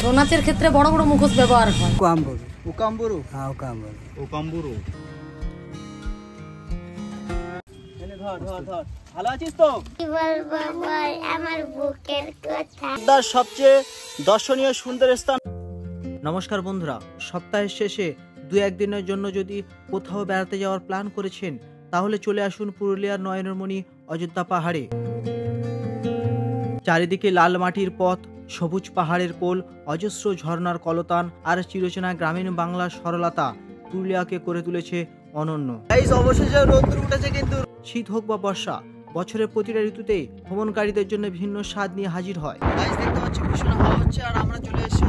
ছৌ নাচের ক্ষেত্রে বড় বড় মুখোশ ব্যবহার হয়। ওকাম্বুরু। ওকাম্বুরু? হ্যাঁ, ওকাম্বুরু। ওকাম্বুরু। এনে ধর ধর ধর। ভালো আছিস তো? কি বলবো বল আমার বুকের কথা। তার সবচেয়ে দর্শনীয় সুন্দর স্থান। নমস্কার বন্ধুরা, সপ্তাহের শেষে 2-1 দিনের জন্য যদি কোথাও বেড়াতে যাওয়ার প্ল্যান করেছেন তাহলে চলে আসুন পুরুলিয়ার নয়নমণি অযোধ্যা পাহাড়ে। চারিদিকে লাল মাটির পথ, সবুজ পাহাড়ের কোল, অজস্র ঝর্ণার কলতান আর চিরচেনা গ্রামীণ বাংলার সরলতা পুরুলিয়াকে করে তুলেছে অনন্য। অবশেষে রোদ্দুর উঠেছে, কিন্তু শীত হোক বা বর্ষা, বছরের প্রতিটা ঋতুতে ভ্রমণকারীদের জন্য ভিন্ন স্বাদ নিয়ে হাজির হয়। দেখতে পাচ্ছি ভীষণ হাওয়া হচ্ছে আর আমরা চলে এসেছি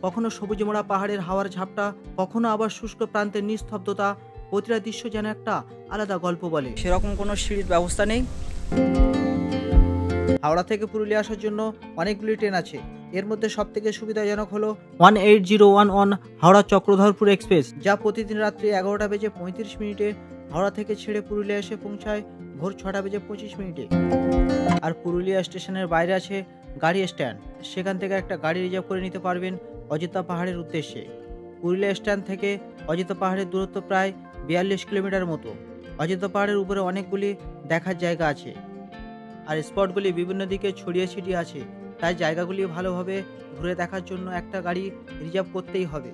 কখনো সবুজ মোড়া পাহাড়ের হাওয়ার ঝাপটা, কখনো আবার শুষ্ক প্রান্তের নিস্তব্ধতা। প্রতিটা দৃশ্য যেন একটা আলাদা গল্প বলে। সেরকম কোনো সিঁড়ির ব্যবস্থা নেই। হাওড়া থেকে পুরুলিয়া আসার জন্য অনেকগুলি ট্রেন আছে। এর মধ্যে সব থেকে সুবিধাজনক হলো 18011 হাওড়া চক্রধরপুর এক্সপ্রেস, যা প্রতিদিন রাত্রি 11টা বেজে 35 মিনিটে হাওড়া থেকে ছেড়ে পুরুলিয়া এসে পৌঁছায় ভোর 6টা বেজে 25 মিনিটে। আর পুরুলিয়া স্টেশনের বাইরে আছে গাড়ি স্ট্যান্ড, সেখান থেকে একটা গাড়ি রিজার্ভ করে নিতে পারবেন অযোধ্যা পাহাড়ের উদ্দেশ্যে। পুরুলিয়া স্ট্যান্ড থেকে অযোধ্যা পাহাড়ের দূরত্ব প্রায় 42 কিলোমিটার মতো। অযোধ্যা পাহাড়ের উপরে অনেকগুলি দেখার জায়গা আছে আর স্পটগুলি বিভিন্ন দিকে ছড়িয়ে ছিটিয়ে আছে, তাই জায়গাগুলি ভালোভাবে ঘুরে দেখার জন্য একটা গাড়ি রিজার্ভ করতেই হবে।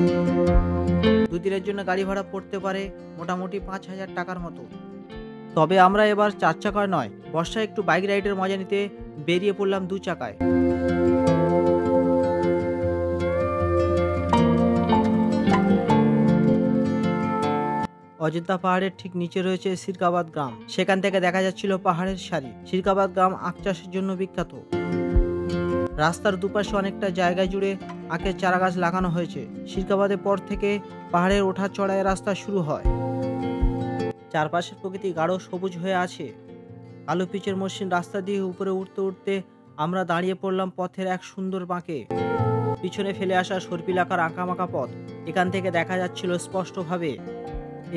2 দিনের জন্য গাড়ি ভাড়া পড়তে পারে মোটামুটি 5,000 টাকার মতো। তবে আমরা এবার 4 চাকায় নয়, বর্ষায় একটু বাইক রাইডের মজা নিতে বেরিয়ে পড়লাম 2 চাকায়। অযোধ্যা পাহাড়ের ঠিক নিচে রয়েছে সিরকাবাদ গ্রাম। সেখান থেকে দেখা যাচ্ছিল পাহাড়ের সারি। সিরকাবাদ গ্রাম আখ চাষের জন্য বিখ্যাত। রাস্তার দুপাশে অনেকটা জায়গা জুড়ে আখের চারা গাছ লাগানো হয়েছে। সিরকাবাদের পর থেকে পাহাড়ের ওঠা চড়ায় রাস্তা শুরু হয়। চারপাশের প্রকৃতি গাঢ় সবুজ হয়ে আছে। কালো পিচের মসৃণ রাস্তা দিয়ে উপরে উঠতে উঠতে আমরা দাঁড়িয়ে পড়লাম পথের এক সুন্দর বাঁকে। পিছনে ফেলে আসা সর্পিলাকার আঁকামাকা পথ, এখান থেকে দেখা যাচ্ছিল স্পষ্টভাবে।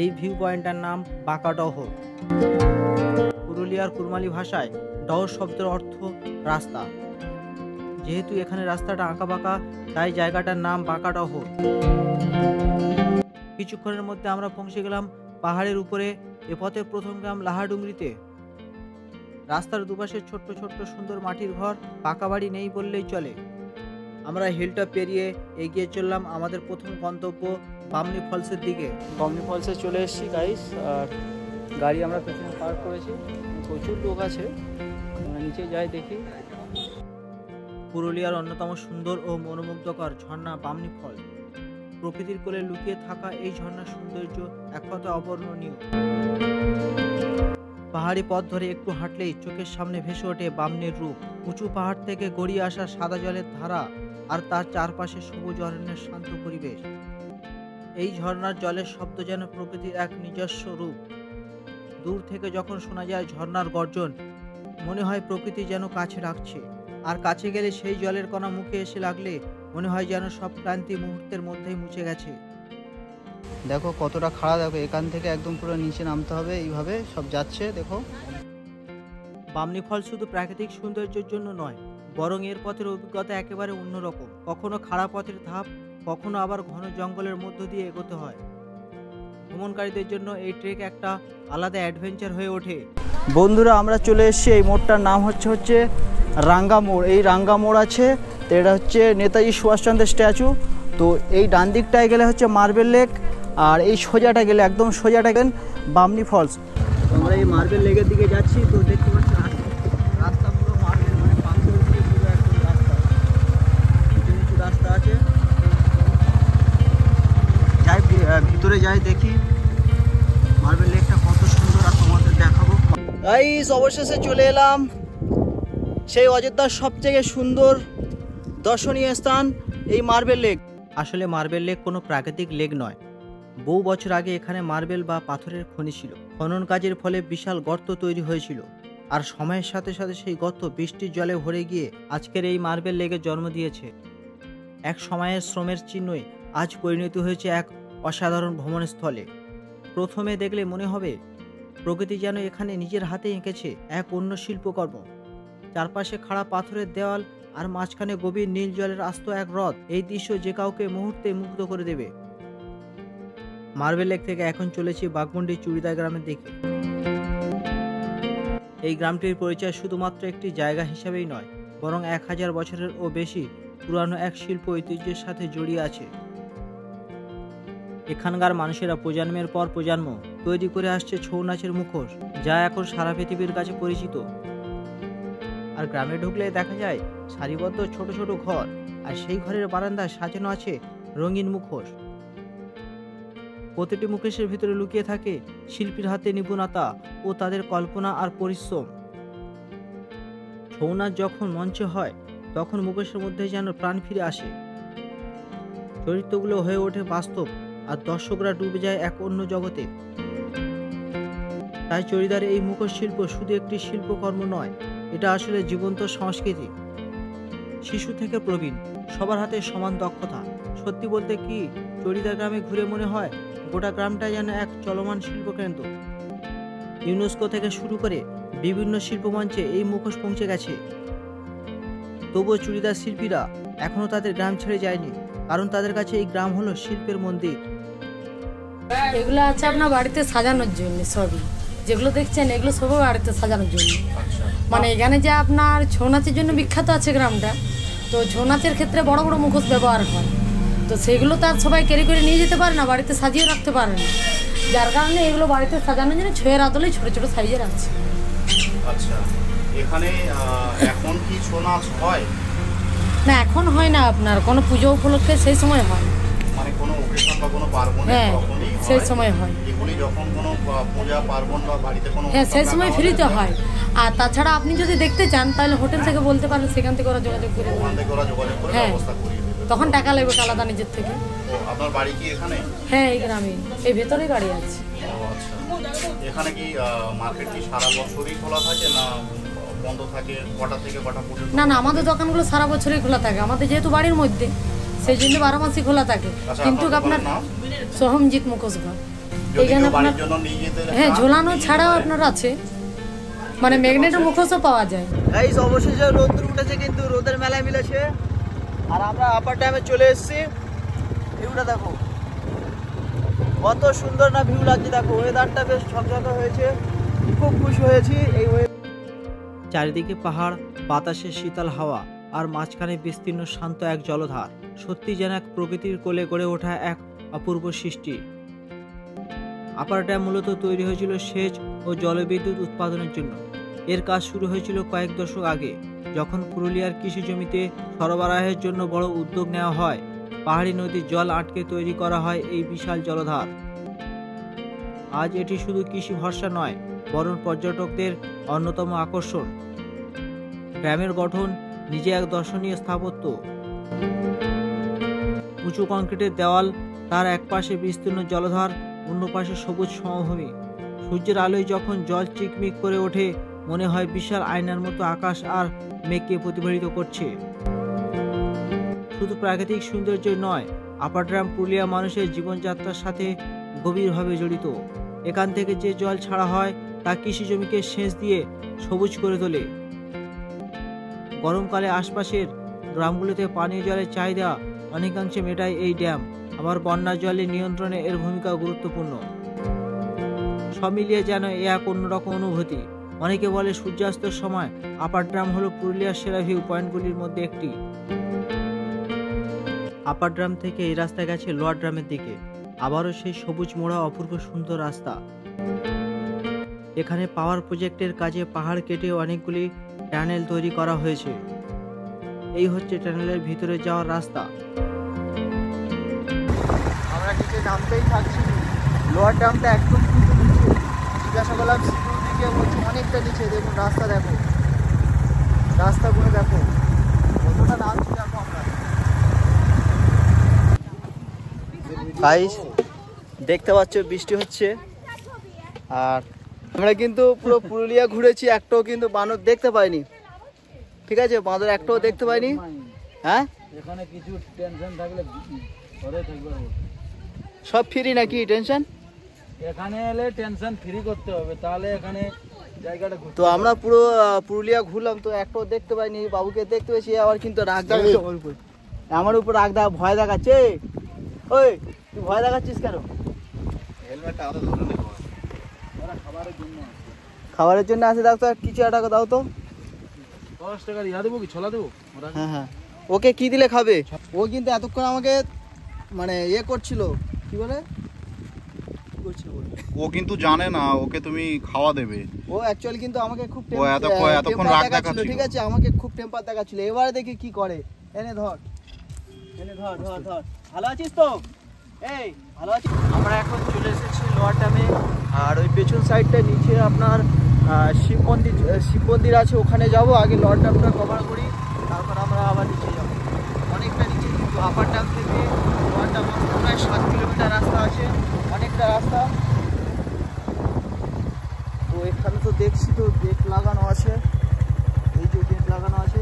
এই ভিউ পয়েন্টটার নাম বাঁকা ডহর। পুরুলিয়ার কুরমালি ভাষায় ডহর শব্দের অর্থ রাস্তা। যেহেতু এখানে রাস্তাটা আঁকা বাঁকা, তাই জায়গাটার নাম বাঁকা ডহর। কিছুক্ষণের মধ্যে আমরা পৌঁছে গেলাম পাহাড়ের উপরে। এ পথের প্রথম গ্রাম লাহাডুংরিতে। রাস্তার দুপাশে ছোট্ট ছোট্ট সুন্দর মাটির ঘর, পাকা বাড়ি নেই বললেই চলে। আমরা হিলটা পেরিয়ে এগিয়ে চললাম আমাদের প্রথম গন্তব্য বামনি ফলসের দিকে। বামনি ফলসে চলে এসেছি গাইস, আর গাড়ি আমরা পেছনে পার্ক করেছি। প্রচুর লোক আছে, আমরা নিচে যাই দেখি। পুরুলিয়ার অন্যতম সুন্দর ও মনোমুগ্ধকর ঝর্ণা বামনি ফল। প্রকৃতির কোলে লুকিয়ে থাকা এই ঝর্ণার সৌন্দর্য এক কথা অবর্ণনীয়। পাহাড়ি পথ ধরে একটু হাঁটলেই চোখের সামনে ভেসে ওঠে বামনির রূপ। উঁচু পাহাড় থেকে গড়িয়ে আসা সাদা জলের ধারা আর তার চারপাশে সবুজ অরণ্যের শান্ত পরিবেশ। এই ঝর্ণার জলের শব্দ যেন প্রকৃতির এক নিজস্ব রূপ। দূর থেকে যখন শোনা যায় ঝর্ণার গর্জন, মনে হয় প্রকৃতি যেন কাছে রাখছে। আর কাছে গেলে সেই জলের কণা মুখে এসে লাগলে মনে হয় যেন সব ক্লান্তি মুহূর্তের মধ্যেই মুছে গেছে। দেখো কতটা খাড়া, দেখো এখান থেকে একদম পুরো নিচে নামতে হবে। এইভাবে সব যাচ্ছে দেখো। বামনি ফল শুধু প্রাকৃতিক সৌন্দর্যের জন্য নয়, বরং এর পথের অভিজ্ঞতা একেবারে অন্যরকম। কখনো খাড়া পথের ধাপ, কখনো আবার ঘন জঙ্গলের মধ্য দিয়ে এগোতে হয়। ভ্রমণকারীদের জন্য এই ট্রেক একটা আলাদা অ্যাডভেঞ্চার হয়ে ওঠে। বন্ধুরা, আমরা চলে এসেছি। এই মোড়টার নাম হচ্ছে রাঙ্গা মোড়। এই রাঙ্গা মোড় আছে, তো এটা হচ্ছে নেতাজি সুভাষচন্দ্রের স্ট্যাচু। তো এই ডান দিকটায় গেলে হচ্ছে মার্বেল লেক, আর এই সোজাটা গেলে একদম সোজাটা গেলেন বামনি ফলস। আমরা এই মার্বেল লেকের দিকে যাচ্ছি। তো দেখতে পাচ্ছি রাস্তা পুরো মার্বেল, মানে পাথর দিয়ে পুরো একদম রাস্তা, নিচু নিচু রাস্তা আছে। যাই ভিতরে যাই দেখি মার্বেল লেকটা কত সুন্দর, আর তোমাদের দেখাবো। গাইস, অবশেষে চলে এলাম সেই অযোধ্যার সবথেকে সুন্দর দর্শনীয় স্থান, এই মার্বেল লেক। আসলে মার্বেল লেক কোনো প্রাকৃতিক লেক নয়। বহু বছর আগে এখানে মার্বেল বা পাথরের খনি ছিল। খনন কাজের ফলে বিশাল গর্ত তৈরি হয়েছিল, আর সময়ের সাথে সাথে সেই গর্ত বৃষ্টির জলে ভরে গিয়ে আজকের এই মার্বেল লেকের জন্ম দিয়েছে। এক সময়ের শ্রমের চিহ্নই আজ পরিণত হয়েছে এক অসাধারণ ভ্রমণস্থলে। প্রথমে দেখলে মনে হবে প্রকৃতি যেন এখানে নিজের হাতে এঁকেছে এক অন্য শিল্পকর্ম। চারপাশে খাড়া পাথরের দেওয়াল আর মাঝখানে গভীর নীল জলের আস্ত এক হ্রদ। এই দৃশ্য যে কাউকে মুহূর্তে মুগ্ধ করে দেবে। মার্বেল লেক থেকে এখন চলেছি বাঘমুন্ডি চুড়িদা গ্রামের দিকে। এই গ্রামটির পরিচয় শুধুমাত্র একটি জায়গা হিসাবেই নয়, বরং 1000 বছরের ও বেশি পুরানো এক শিল্প ঐতিহ্যের সাথে জড়িয়ে আছে। এখানকার মানুষেরা প্রজন্মের পর প্রজন্ম তৈরি করে আসছে ছৌ নাচের মুখোশ, যা এখন সারা পৃথিবীর কাছে পরিচিত। আর গ্রামে ঢুকলে দেখা যায় সারিবদ্ধ ছোট ছোট ঘর, আর সেই ঘরের বারান্দায় সাজানো আছে রঙিন মুখোশ। প্রতিটি মুখোশের ভিতরে লুকিয়ে থাকে শিল্পীর হাতে নিপুণতা ও তাদের কল্পনা আর পরিশ্রম। ছৌ নাচ যখন মঞ্চে হয় তখন মুখোশের মধ্যে যেন প্রাণ ফিরে আসে, চরিত্রগুলো হয়ে ওঠে বাস্তব, আর দর্শকরা ডুবে যায় এক অন্য জগতে। তাই চড়িদার এই মুখোশ শিল্প শুধু একটি শিল্পকর্ম নয়, এটা আসলে জীবন্ত সংস্কৃতি। শিশু থেকে প্রবীণ সবার হাতে সমান দক্ষতা। সত্যি বলতে কি, চড়িদার গ্রামে ঘুরে মনে হয় গোটা গ্রামটা যেন এক চলমান শিল্পকেন্দ্র। ইউনেস্কো থেকে শুরু করে বিভিন্ন শিল্পমঞ্চে এই মুখোশ পৌঁছে গেছে। তবুও চুড়িদার শিল্পীরা এখনো তাদের গ্রাম ছেড়ে যায়নি, কারণ তাদের কাছে এই গ্রাম হলো শিল্পের মন্দির। এগুলো আছে আপনার বাড়িতে সাজানোর জন্য, সবই যেগুলো দেখছেন এগুলো সবই বাড়িতে সাজানোর জন্য। মানে এখানে যে আপনার ছৌ নাচের জন্য বিখ্যাত আছে গ্রামটা, তো ছৌ নাচের ক্ষেত্রে বড় বড় মুখোশ ব্যবহার হয়, তো সেগুলো তো আর সবাই ক্যারি করে নিয়ে যেতে পারে না, বাড়িতে সাজিয়ে রাখতে পারে না, যার কারণে এগুলো বাড়িতে সাজানোর জন্য ছয়ের আদলেই ছোট ছোট সাইজের আছে। আচ্ছা, এখানে এখন কি ছৌ নাচ হয়? না, এখন হয় না, আপনার কোনো পুজো উপলক্ষে সেই সময় হয়, মানে কোনো অকেশন বা কোনো পার্বণে হ্যাঁ তখনই সেই সময় হয়। এগুলি যখন কোনো পূজা পার্বণ বা বাড়িতে কোনো হ্যাঁ সেই সময় ফ্রিতে হয়। আর তাছাড়া আপনি যদি দেখতে চান তাহলে হোটেল থেকে বলতে পারেন, সেখান থেকে ওরা যোগাযোগ করে ওখান থেকে ওরা যোগাযোগ করে হ্যাঁ, ব্যবস্থা করিয়ে দেবে। তখন টাকা লাগবে আলাদা নিজের থেকে। ও, আপনার বাড়ি কি এখানে? হ্যাঁ এই গ্রামে, এই ভেতরেই বাড়ি আছে। ও আচ্ছা, এখানে কি মার্কেট কি সারা বছরই খোলা থাকে না বন্ধ থাকে? কটা থেকে কটা পর্যন্ত? না না, আমাদের দোকানগুলো সারা বছরই খোলা থাকে, আমাদের যেহেতু বাড়ির মধ্যে সেই জন্য 12 মাসই খোলা থাকে। আচ্ছা, কিন্তু আপনার নাম? সোহমজিৎ মুখোশ ঘর। যদি এখানে কেউ আপনার বাড়ির জন্য নিয়ে যেতে হ্যাঁ চান, ঝোলানো নিয়ে ছাড়াও যেতে আপনার আছে, মানে ম্যাগনেটের মুখোশও পাওয়া যায়। গাইস, অবশেষে রোদ উঠেছে, কিন্তু রোদের মেলায় মিলেছে। আর আমরা আপার ড্যামে চলে এসেছি। ভিউটা দেখো কত সুন্দর না ভিউ লাগছে। দেখো ওয়েদারটা বেশ ঝকঝকে হয়েছে, খুব খুশি হয়েছি এই চারিদিকে পাহাড়, বাতাসে শীতল হাওয়া, আর মাঝখানে বিস্তীর্ণ শান্ত এক জলধার। সত্যি যেন এক প্রকৃতির কোলে গড়ে ওঠা এক অপূর্ব সৃষ্টি। আপার ড্যাম মূলত তৈরি হয়েছিল সেচ ও জলবিদ্যুৎ উৎপাদনের জন্য। এর কাজ শুরু হয়েছিল কয়েক দশক আগে, যখন পুরুলিয়ার কৃষি জমিতে সরবরাহের জন্য বড় উদ্যোগ নেওয়া হয়। পাহাড়ি নদীর জল আটকে তৈরি করা হয় এই বিশাল জলধার। আজ এটি শুধু কৃষি ভরসা নয়, বরং পর্যটকদের অন্যতম আকর্ষণ। ড্যামের গঠন নিজে এক দর্শনীয় স্থাপত্য। উঁচু কংক্রিটের দেওয়াল, তার এক পাশে বিস্তীর্ণ জলধার, অন্য পাশে সবুজ সমভূমি। সূর্যের আলোয় যখন জল চিকমিক করে ওঠে, মনে হয় বিশাল আয়নার মতো আকাশ আর মেঘকে প্রতিফলিত করছে। শুধু প্রাকৃতিক সৌন্দর্য নয়, আপার ড্যাম পুরুলিয়া মানুষের জীবনযাত্রার সাথে গভীরভাবে জড়িত। এখান থেকে যে জল ছাড়া হয় তা কৃষি জমিকে সেচ দিয়ে সবুজ করে তোলে। গরমকালে আশপাশের গ্রামগুলোতে পানীয় জলের চাহিদা অনেকাংশে মেটায় এই ড্যাম। আবার বন্যার জলের নিয়ন্ত্রণে এর ভূমিকা গুরুত্বপূর্ণ। সব মিলিয়ে যেন এ এক অন্যরকম অনুভূতি। অনেকে বলে সূর্যাস্তের সময় আপার ড্যাম হলো পুরুলিয়ার সেরা ভিউ পয়েন্টগুলির মধ্যে একটি। আপার ড্যাম থেকে এই রাস্তা গেছে লোয়ার ড্যামের দিকে, আবারও সেই সবুজ মোড়া অপূর্ব সুন্দর রাস্তা। এখানে পাওয়ার প্রজেক্টের কাজে পাহাড় কেটে অনেকগুলি টানেল তৈরি করা হয়েছে। এই হচ্ছে টানেলের ভিতরে যাওয়ার রাস্তা। আমরা নিচে নামতেই থাকছি। লোয়ার ড্যামটা একদম জিজ্ঞাসা করলাম সিকিউর দিকে, বলছি অনেকটা নিচে। দেখুন রাস্তা, দেখো রাস্তাগুলো, দেখো কতটা নামছি। দেখো আমরা গাইস দেখতে পাচ্ছ বৃষ্টি হচ্ছে, আর আমরা কিন্তু পুরো পুরুলিয়া ঘুরেছি, একটাও কিন্তু বানর দেখতে পাইনি। ঠিক আছে, বাঁদর একটাও দেখতে পাইনি। হ্যাঁ, এখানে কিছু টেনশন থাকলে ঘরে থাকবে, সব ফ্রি নাকি টেনশন? এখানে এলে টেনশন ফ্রি করতে হবে, তাহলে এখানে জায়গাটা তো আমরা পুরো পুরুলিয়া ঘুরলাম, তো একটাও দেখতে পাইনি। বাবুকে দেখতে পেয়েছি, আবার কিন্তু রাগ দেখাচ্ছে আমার উপর রাগ দেখা, ভয় দেখাচ্ছে। ওই তুই ভয় দেখাচ্ছিস কেন? হেলমেটটা আরো ধরে নেবো। ওরা খাবারের জন্য আসে। খাবারের জন্য আসে, দাও তো কিছু টাকা দাও তো। 10 টাকা ইয়া দেবো কি ছোলা দেবো? হ্যাঁ হ্যাঁ, ওকে কি দিলে খাবে? ও কিন্তু এতক্ষণ আমাকে মানে ইয়ে করছিল, কি বলে ও কিন্তু জানে না ওকে তুমি খাওয়া দেবে। ও অ্যাকচুয়ালি কিন্তু আমাকে খুব ও এতক্ষণ রাগ দেখাচ্ছিল, ঠিক আছে, আমাকে খুব টেম্পার দেখাচ্ছিল। এবারে দেখি কি করে। এনে ধর, এনে ধর ধর ধর। ভালো আছিস তো? এই ভালো আছিস? আমরা এখন চলে এসেছি লোয়ার ড্যামে, আর ওই পেছন সাইডটা নিচে আপনার শিব মন্দির আছে, ওখানে যাব। আগে লোয়ার ড্যামটা কভার করি, তারপর আমরা আবার নিচে যাব। অনেকটা নিচে, কিন্তু আপার ড্যাম থেকে লোয়ার ড্যাম প্রায় 7 কিলোমিটার রাস্তা আছে, অনেকটা রাস্তা। তো এখানে তো দেখছি তো গেট লাগানো আছে, এই যে গেট লাগানো আছে,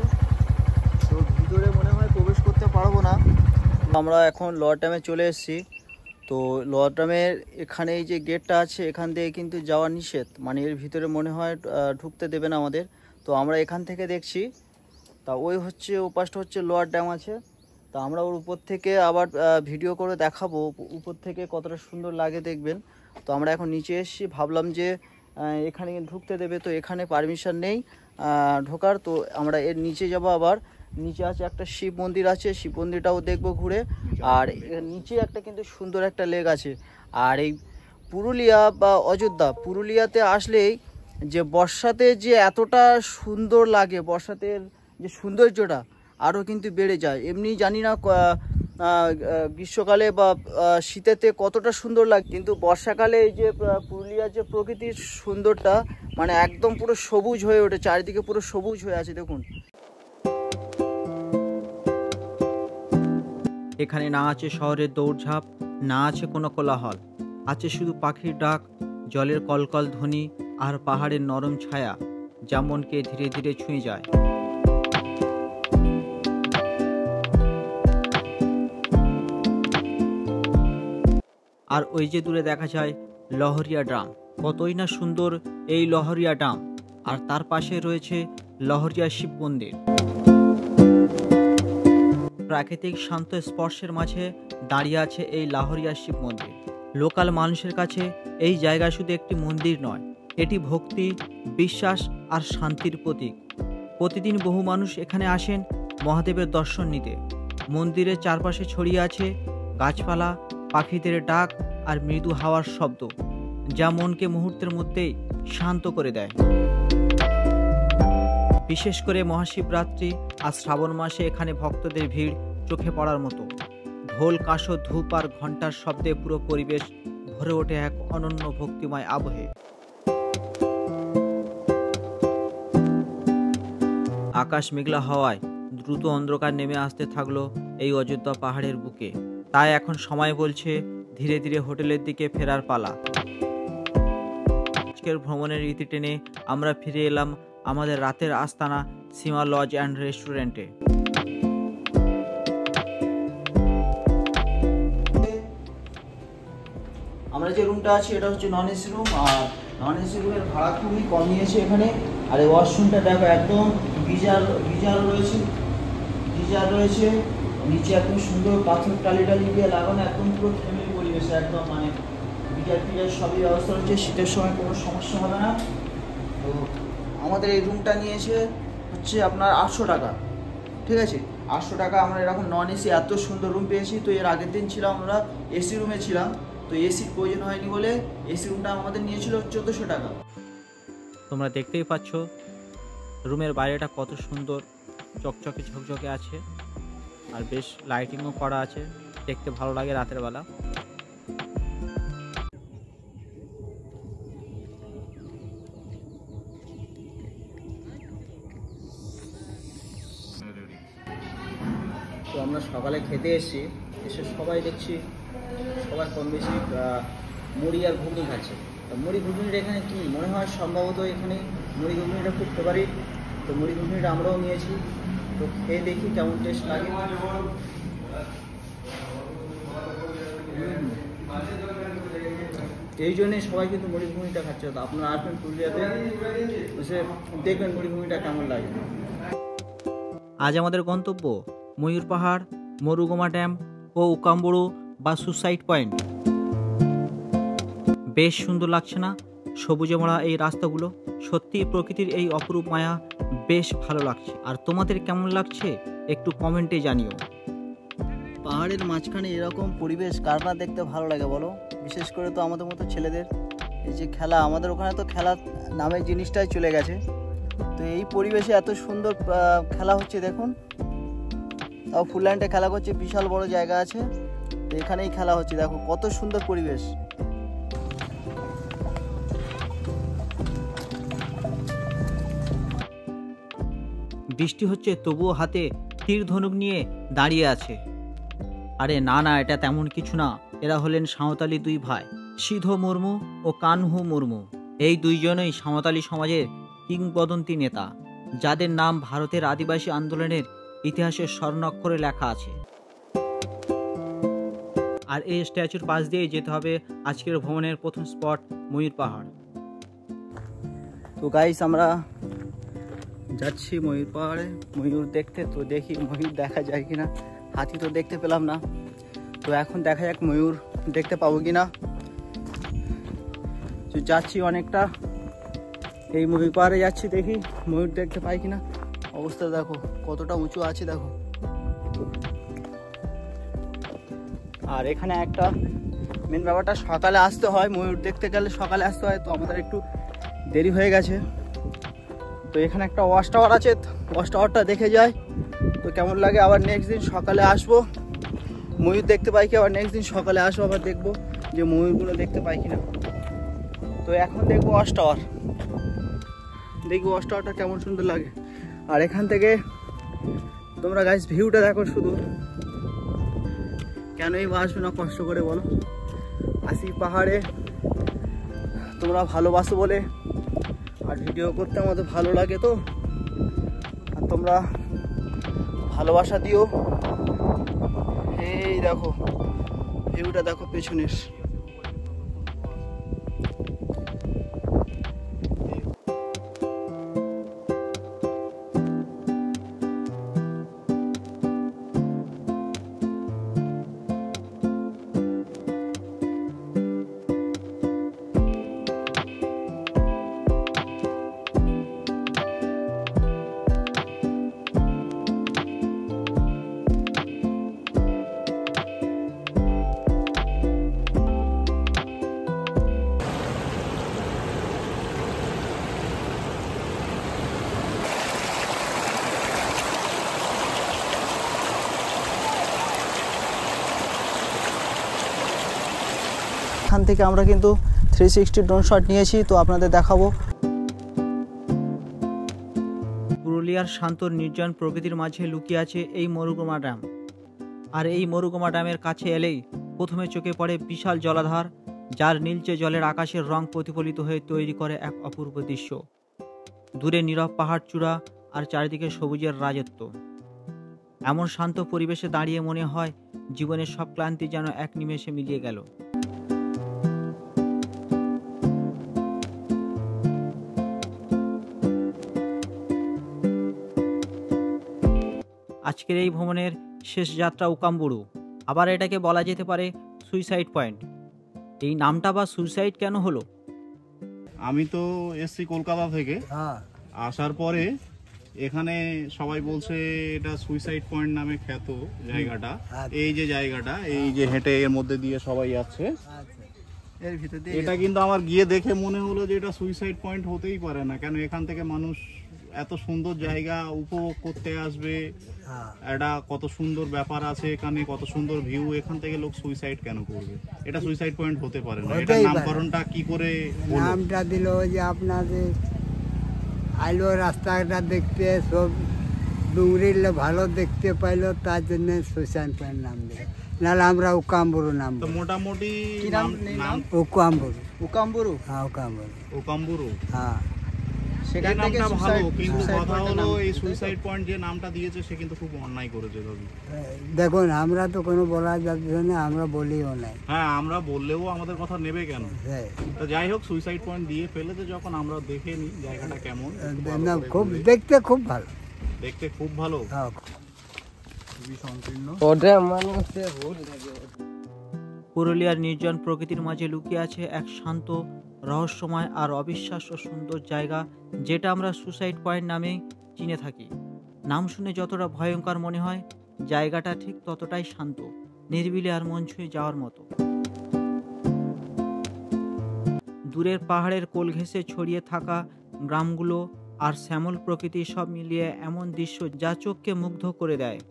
তো ভিতরে মনে হয় প্রবেশ করতে পারবো না। আমরা এখন লোয়ার ড্যামে চলে এসেছি। তো লোয়ার ড্যামের এখানে এই যে গেটটা আছে, এখান থেকে কিন্তু যাওয়া নিষেধ, মানে এর ভিতরে মনে হয় ঢুকতে দেবে না আমাদের। তো আমরা এখান থেকে দেখছি, তা ওই হচ্ছে ওপাশটা হচ্ছে লোয়ার ড্যাম আছে। তা আমরা ওর উপর থেকে আবার ভিডিও করে দেখাবো, উপর থেকে কতটা সুন্দর লাগে দেখবেন। তো আমরা এখন নিচে এসেছি, ভাবলাম যে এখানে ঢুকতে দেবে, তো এখানে পারমিশন নেই ঢোকার। তো আমরা এর নিচে যাব। আবার নিচে আছে একটা শিব মন্দির আছে, শিব মন্দিরটাও দেখবো ঘুরে। আর নিচে একটা কিন্তু সুন্দর একটা লেক আছে। আর এই পুরুলিয়া বা অযোধ্যা, পুরুলিয়াতে আসলেই যে বর্ষাতে যে এতটা সুন্দর লাগে, বর্ষাতের যে সৌন্দর্যটা আরও কিন্তু বেড়ে যায়। এমনি জানি না গ্রীষ্মকালে বা শীতেতে কতটা সুন্দর লাগে, কিন্তু বর্ষাকালে এই যে পুরুলিয়ার যে প্রকৃতির সুন্দরটা, মানে একদম পুরো সবুজ হয়ে ওঠে, চারিদিকে পুরো সবুজ হয়ে আছে দেখুন। এখানে না আছে শহরের দৌড়ঝাঁপ, না আছে কোনো কোলাহল, আছে শুধু পাখির ডাক, জলের কলকল ধ্বনি আর পাহাড়ের নরম ছায়া, যা মনকে ধীরে ধীরে ছুঁয়ে যায়। আর ওই যে দূরে দেখা যায় লহরিয়া ড্যাম, কতই না সুন্দর এই লহরিয়া ড্যাম। আর তার পাশে রয়েছে লহরিয়া শিব মন্দির। প্রাকৃতিক শান্ত স্পর্শের মাঝে দাঁড়িয়ে আছে এই লাহরিয়া শিব মন্দির। লোকাল মানুষের কাছে এই জায়গা শুধু একটি মন্দির নয়, এটি ভক্তি, বিশ্বাস আর শান্তির প্রতীক। প্রতিদিন বহু মানুষ এখানে আসেন মহাদেবের দর্শন নিতে। মন্দিরের চারপাশে ছড়িয়ে আছে গাছপালা, পাখিদের ডাক আর মৃদু হাওয়ার শব্দ, যা মনকে মুহূর্তের মধ্যেই শান্ত করে দেয়। বিশেষ করে মহাশিবরাত্রি আর শ্রাবণ মাসে এখানে ভক্তদের ভিড় চোখে পড়ার মতো। ঢোল, কাঁসর, ধূপ আর ঘণ্টার শব্দে পুরো পরিবেশ ভরে ওঠে এক অনন্য ভক্তিময় আবহে। আকাশ মেঘলা হওয়ায় দ্রুত অন্ধকার নেমে আসতে থাকলো এই অযোধ্যা পাহাড়ের বুকে। তাই এখন সময় বলছে ধীরে ধীরে হোটেলের দিকে ফেরার পালা। আজকের ভ্রমণের ইতি টেনে আমরা ফিরে এলাম আমাদের রাতের আস্তানা সীমা লজ অ্যান্ড রেস্টুরেন্টে। আমরা যে রুমটা আছি এটা হচ্ছে নন এসি রুম, আর নন এসি রুমের ভাড়া খুবই কম নিয়েছে এখানে। আর এই ওয়াশরুমটা দেখো, একদম গিজার রয়েছে নিচে, একদম সুন্দর পাথর টালি দিয়ে লাগানো, একদম পুরো ফ্যামিলি পরিবেশে, একদম মানে গিজার সবই ব্যবস্থা রয়েছে। শীতের সময় কোনো সমস্যা হবে না। তো আমাদের এই রুমটা নিয়েছে হচ্ছে আপনার 800 টাকা, ঠিক আছে? 800 টাকা আমরা এরকম নন এসি এত সুন্দর রুম পেয়েছি। তো এর আগের দিন ছিলাম আমরা এসি রুমে ছিলাম, তো এসির প্রয়োজন হয়নি বলে এসি রুমটা আমাদের নিয়েছিল 1400 টাকা। তোমরা দেখতেই পাচ্ছ রুমের বাইরেটা কত সুন্দর চকচকে ঝকঝকে আছে, আর বেশ লাইটিংও করা আছে, দেখতে ভালো লাগে রাতের বেলা। তো আমরা সকালে খেতে এসে সবাই দেখছি সবাই কম বেশি মুড়ি আর ঘুগনি খাচ্ছে। তো মুড়ি ঘুগনিটা এখানে কি মনে হয়, সম্ভবত এখানে মুড়ি ঘুগনিটা খুব ফেভারিট। তো মুড়ি ঘুগনিটা আমরাও নিয়েছি, তো খেয়ে দেখি কেমন টেস্ট লাগে। এই জন্যই সবাই কিন্তু মরুভূমিটা খাচ্ছে। তো আপনারা আসবেন পুরুলিয়াতে, এসে দেখবেন মরুভূমিটা কেমন লাগে। আজ আমাদের গন্তব্য ময়ূর পাহাড়, মরুগুমা ড্যাম ও উকাম্বুরু বা সুসাইড পয়েন্ট। বেশ সুন্দর লাগছে না সবুজে মোড়া এই রাস্তাগুলো? সত্যি প্রকৃতির এই অপরূপ মায়া বেশ ভালো লাগছে। আর তোমাদের কেমন লাগছে একটু কমেন্টে জানিও। পাহাড়ের মাঝখানে এরকম পরিবেশ কার না দেখতে ভালো লাগে বলো? বিশেষ করে তো আমাদের মতো ছেলেদের। এই যে খেলা, আমাদের ওখানে তো খেলা নামের জিনিসটাই চলে গেছে। তো এই পরিবেশে এত সুন্দর খেলা হচ্ছে দেখুন। তাও ফুলল্যান্ডে খেলা করছে, বিশাল বড় জায়গা আছে, তো এখানেই খেলা হচ্ছে। দেখো কত সুন্দর পরিবেশ। বৃষ্টি হচ্ছে তবুও হাতে তীর ধনুক নিয়ে দাঁড়িয়ে আছে। আরে না না, এটা তেমন কিছু না। এরা হলেন সাঁওতালি দুই ভাই, সিধো মুর্মু ও কানহু মুর্মু। এই দুইজনই সাঁওতালি সমাজের কিংবদন্তি নেতা, যাদের নাম ভারতের আদিবাসী আন্দোলনের ইতিহাসের স্বর্ণাক্ষরে লেখা আছে। আর এই স্ট্যাচুর পাশ দিয়ে যেতে হবে আজকের ভ্রমণের প্রথম স্পট ময়ূর পাহাড়। তো গাইস, আমরা যাচ্ছি ময়ূর পাহাড়ে ময়ূর দেখতে। তো দেখি ময়ূর দেখা যায় কিনা। হাতি তো দেখতে পেলাম না, তো এখন দেখা যাক ময়ূর দেখতে পাবো কিনা। তো যাচ্ছি অনেকটা, এই ময়ূর পাহাড়ে যাচ্ছি, দেখি ময়ূর দেখতে পাই কিনা। অবস্থা দেখো কতটা উঁচু আছে দেখো। আর এখানে একটা মেন ব্যাপারটা, সকালে আসতে হয় ময়ূর দেখতে গেলে, সকালে আসতে হয়। তো আমাদের একটু দেরি হয়ে গেছে। তো এখানে একটা ওয়াচ টাওয়ার আছে, ওয়াচ টাওয়ারটা দেখে যাই তো কেমন লাগে। আবার নেক্সট দিন সকালে আসবো, ময়ূর দেখতে পাই কি, আবার নেক্সট দিন সকালে আসবো, আবার দেখবো যে ময়ূরগুলো দেখতে পাই কিনা। তো এখন দেখবো ওয়াচ টাওয়ার, দেখবো ওয়াচ টাওয়ারটা কেমন সুন্দর লাগে। আর এখান থেকে তোমরা গাইস ভিউটা দেখো শুধু, কেনই বা আসবে না কষ্ট করে বলো। আসি পাহাড়ে, তোমরা ভালোবাসো বলে, আর ভিডিও করতে আমাদের ভালো লাগে। তো আর তোমরা ভালোবাসা দিও। এই দেখো ভিউটা দেখো পেছনের। এখান থেকে আমরা কিন্তু 360 ড্রোন শট নিয়েছি, তো আপনাদের দেখাবো। পুরুলিয়ার শান্ত নির্জন প্রকৃতির মাঝে লুকিয়ে আছে এই মরুগুমা ড্যাম। আর এই মরুগুমা ড্যামের কাছে এলেই প্রথমে চোখে পড়ে বিশাল জলাধার, যার নীলচে জলের আকাশের রং প্রতিফলিত হয়ে তৈরি করে এক অপূর্ব দৃশ্য। দূরে নীরব পাহাড় চূড়া আর চারিদিকে সবুজের রাজত্ব। এমন শান্ত পরিবেশে দাঁড়িয়ে মনে হয় জীবনের সব ক্লান্তি যেন এক নিমেষে মিলিয়ে গেল। আজকের এই ভ্রমণের শেষ যাত্রা উকাম্বুরু, আবার এটাকে বলা যেতে পারে সুইসাইড পয়েন্ট। এই নামটা বা সুইসাইড কেন হলো? আমি তো এসছি কলকাতা থেকে, আসার পরে এখানে সবাই বলছে এটা সুইসাইড পয়েন্ট নামে খ্যাত জায়গাটা। এই যে জায়গাটা, এই যে হেঁটে এর মধ্যে দিয়ে সবাই যাচ্ছে, এর ভিতর দিয়ে এটা কিন্তু আমার গিয়ে দেখে মনে হলো যে এটা সুইসাইড পয়েন্ট হতেই পারে না। কেন এখান থেকে মানুষ এত সুন্দর জায়গা উপভোগ করতে আসবে, এটা কত সুন্দর ব্যাপার আছে এখানে, কত সুন্দর ভিউ, এখান থেকে লোক সুইসাইড কেন করবে? এটা সুইসাইড পয়েন্ট হতে পারে না। এটা নামকরণটা কি করে নামটা দিল? যে আপনাদের আইলো রাস্তাটা দেখতে, সব ডুংরির ভালো দেখতে পাইলো, তার জন্য সুইসাইড পয়েন্ট নাম দিল। নাহলে আমরা উকাম্বুরু নাম। তো মোটামুটি কি নাম? উকাম্বুরু। উকাম্বুরু? হ্যাঁ উকাম্বুরু। উকাম্বুরু, হ্যাঁ সেখান থেকে নামটা ভালো, কিন্তু suicide কথা point এর হলো নাম। এই সুইসাইড পয়েন্ট যে নামটা দিয়েছে সে কিন্তু খুব অন্যায় করেছে রবি। দেখুন আমরা তো কোনো বলা যাচ্ছে না, আমরা বলিও নাই। হ্যাঁ, আমরা বললেও আমাদের কথা নেবে কেন? হ্যাঁ, তো যাই হোক, সুইসাইড পয়েন্ট দিয়ে ফেলেছে যখন, আমরা দেখে নিই জায়গাটা কেমন। একটু ভালো না করে খুব ঘুরে। দেখতে খুব ভালো। দেখতে খুব ভালো, হ্যাঁ, খুবই সংকীর্ণ। ওটা মানুষের ভুল থাকে। পুরুলিয়ার নির্জন প্রকৃতির মাঝে লুকিয়ে আছে এক শান্ত, রহস্যময় আর অবিশ্বাস্য সুন্দর জায়গা, যেটা আমরা সুসাইড পয়েন্ট নামে চিনে থাকি। নাম শুনে যতটা ভয়ঙ্কর মনে হয়, জায়গাটা ঠিক ততটাই শান্ত, নিরিবিলি আর মন ছুঁয়ে যাওয়ার মতো। দূরের পাহাড়ের কোল ঘেঁষে ছড়িয়ে থাকা গ্রামগুলো আর শ্যামল প্রকৃতি সব মিলিয়ে এমন দৃশ্য যা চোখকে মুগ্ধ করে দেয়।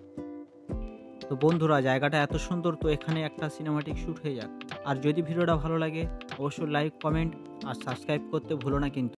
তো বন্ধুরা, জায়গাটা এত সুন্দর, তো এখানে একটা সিনেমাটিক শ্যুট হয়ে যাক। আর যদি ভিডিওটা ভালো লাগে অবশ্যই লাইক, কমেন্ট আর সাবস্ক্রাইব করতে ভুলো না কিন্তু।